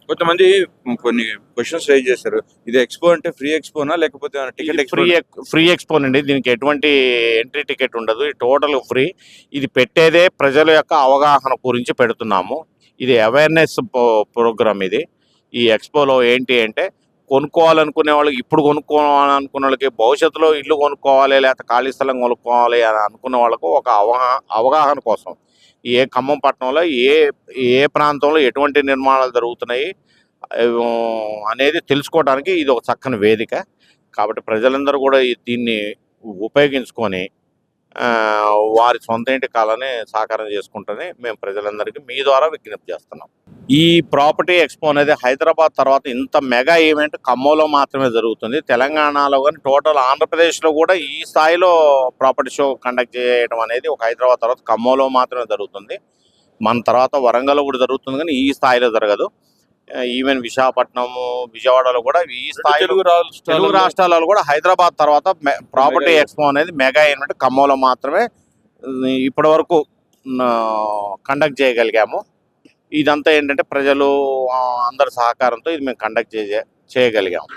కొంతమంది కొన్ని questions rise చేశారు. ఇది ఎక్స్‌పో అంటే ఫ్రీ ఎక్స్‌పోనా? లేకపోతే టికెట్ ఫ్రీ ఎక్స్‌పోనా? ఫ్రీ ఎక్స్పోనండి. దీనికి ఎటువంటి ఎంట్రీ టికెట్ ఉండదు. ఇది టోటల్ ఫ్రీ. ఇది పెట్టేదే ప్రజల యొక్క అవగాహన గురించి పెడుతున్నాము. ఇది అవేర్‌నెస్ ప్రోగ్రామ్ ఇది. ఈ ఎక్స్‌పోలో ఏంటి అంటే కొనుక్కోవాలనుకునే వాళ్ళకి, ఇప్పుడు కొనుక్కోవాలనుకునే వాళ్ళకి, భవిష్యత్తులో ఇల్లు కొనుక్కోవాలి లేకపోతే ఖాళీ స్థలం కొనుక్కోవాలి అని అనుకున్న వాళ్ళకు ఒక అవగాహన కోసం. ఖమ్మం పట్టణంలో ఏ ఏ ప్రాంతంలో ఎటువంటి నిర్మాణాలు జరుగుతున్నాయి అనేది తెలుసుకోవడానికి ఇది ఒక చక్కని వేదిక. కాబట్టి ప్రజలందరూ కూడా దీన్ని ఉపయోగించుకొని వారి సొంత ఇంటి కలని సాకారం చేసుకుంటూనే మేము ప్రజలందరికీ మీ ద్వారా విజ్ఞప్తి చేస్తున్నాం. ఈ ప్రాపర్టీ ఎక్స్పో అనేది హైదరాబాద్ తర్వాత ఇంత మెగా ఈవెంట్ ఖమ్మంలో మాత్రమే జరుగుతుంది. తెలంగాణలో కానీ టోటల్ ఆంధ్రప్రదేశ్లో కూడా ఈ స్థాయిలో ప్రాపర్టీ షో కండక్ట్ చేయడం అనేది ఒక హైదరాబాద్ తర్వాత ఖమ్మంలో మాత్రమే జరుగుతుంది. మన తర్వాత వరంగల్లో కూడా జరుగుతుంది, కానీ ఈ స్థాయిలో జరగదు. ఈవెన్ విశాఖపట్నము, విజయవాడలో కూడా ఈ స్థాయిలో తెలుగు రాష్ట్రాలలో కూడా హైదరాబాద్ తర్వాత ప్రాపర్టీ ఎక్స్పో అనేది మెగా ఈవెంట్ ఖమ్మంలో మాత్రమే ఇప్పటి వరకు కండక్ట్ చేయగలిగాము. ఇదంతా ఏంటంటే ప్రజలు అందరి సహకారంతో ఇది మేము కండక్ట్ చేయగలిగాము.